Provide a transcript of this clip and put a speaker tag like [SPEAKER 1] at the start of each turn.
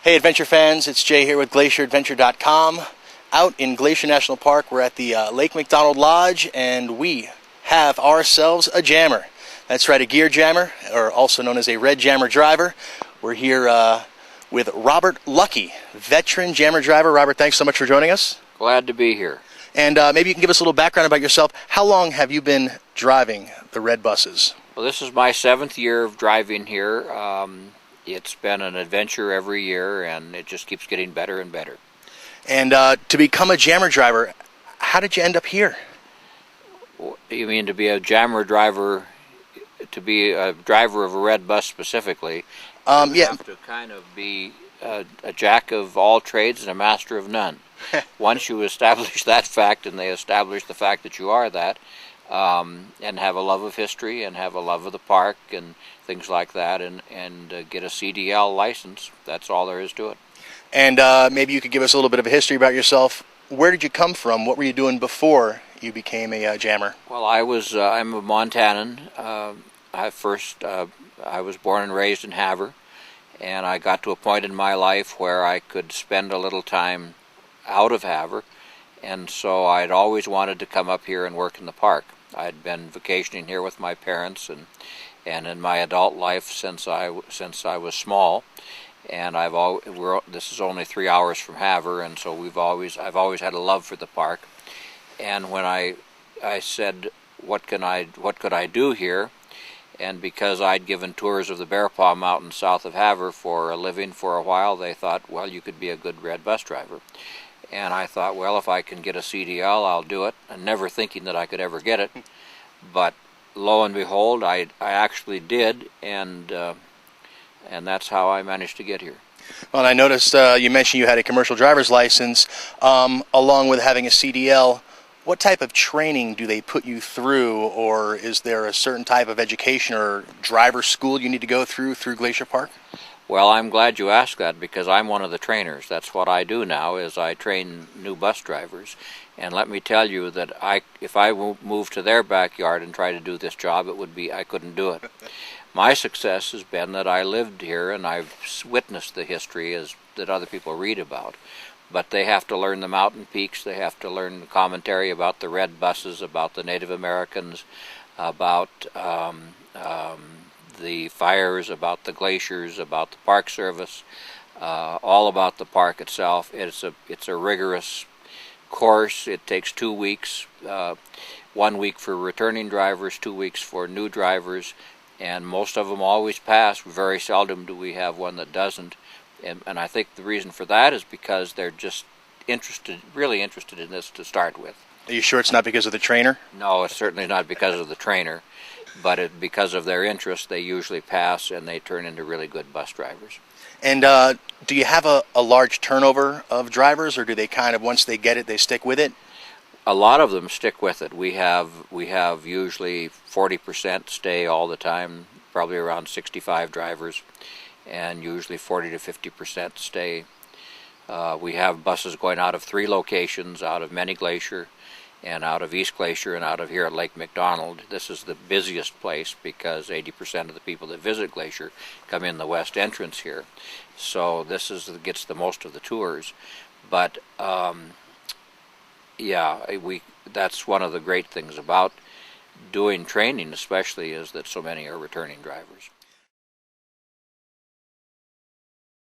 [SPEAKER 1] Hey adventure fans, it's Jay here with GlacierAdventure.com. Out in Glacier National Park, we're at the Lake McDonald Lodge, and we have ourselves a jammer. That's right, a gear jammer, or also known as a red jammer driver. We're here with Robert Lucke, veteran jammer driver. Robert, thanks so much for joining us.
[SPEAKER 2] Glad to be here.
[SPEAKER 1] And maybe you can give us a little background about yourself. How long have you been driving the red buses?
[SPEAKER 2] Well, this is my 7th year of driving here. It's been an adventure every year, and it just keeps getting better and better.
[SPEAKER 1] And to become a jammer driver, how did you end up here?
[SPEAKER 2] You mean to be a jammer driver, to be a driver of a red bus specifically? You have to kind of be a jack of all trades and a master of none. Once you establish that fact, and they establish the fact that you are that, and have a love of history and have a love of the park and things like that, and get a CDL license, that's all there is to it.
[SPEAKER 1] And maybe you could give us a little bit of a history about yourself. Where did you come from? What were you doing before you became a jammer?
[SPEAKER 2] Well, I'm a Montanan. I was born and raised in Havre, and I got to a point in my life where I could spend a little time out of Havre, and so I'd always wanted to come up here and work in the park. I'd been vacationing here with my parents and in my adult life since I was small, and this is only 3 hours from Havre, and so I've always had a love for the park. And when I said, what could I do here? And because I'd given tours of the Bear Paw Mountains south of Havre for a living for a while, they thought, well, you could be a good red bus driver. And I thought, well, if I can get a CDL, I'll do it, and never thinking that I could ever get it. But lo and behold, I actually did, and that's how I managed to get here.
[SPEAKER 1] Well, and I noticed you mentioned you had a commercial driver's license, along with having a CDL. What type of training do they put you through, or is there a certain type of education or driver school you need to go through Glacier Park?
[SPEAKER 2] Well, I'm glad you asked that, because I'm one of the trainers. That's what I do now, is I train new bus drivers. And let me tell you that if I moved to their backyard and tried to do this job, I couldn't do it. My success has been that I lived here and I've witnessed the history that other people read about. But they have to learn the mountain peaks, they have to learn the commentary about the red buses, about the Native Americans, about the fires, about the glaciers, about the Park Service, all about the park itself. It's a rigorous course. It takes 2 weeks, 1 week for returning drivers, 2 weeks for new drivers, and most of them always pass. Very seldom do we have one that doesn't. And I think the reason for that is because they're just really interested in this to start with.
[SPEAKER 1] Are you sure it's not because of the trainer?
[SPEAKER 2] No, it's certainly not because of the trainer, but because of their interest, they usually pass and they turn into really good bus drivers.
[SPEAKER 1] And do you have a large turnover of drivers, or do they kind of, once they get it, they stick with it?
[SPEAKER 2] A lot of them stick with it. We have usually 40% stay all the time, probably around 65 drivers, and usually 40 to 50% stay. We have buses going out of 3 locations, out of Many Glacier, and out of East Glacier, and out of here at Lake McDonald. This is the busiest place because 80% of the people that visit Glacier come in the west entrance here. So this gets the most of the tours. But that's one of the great things about doing training, especially, is that so many are returning drivers.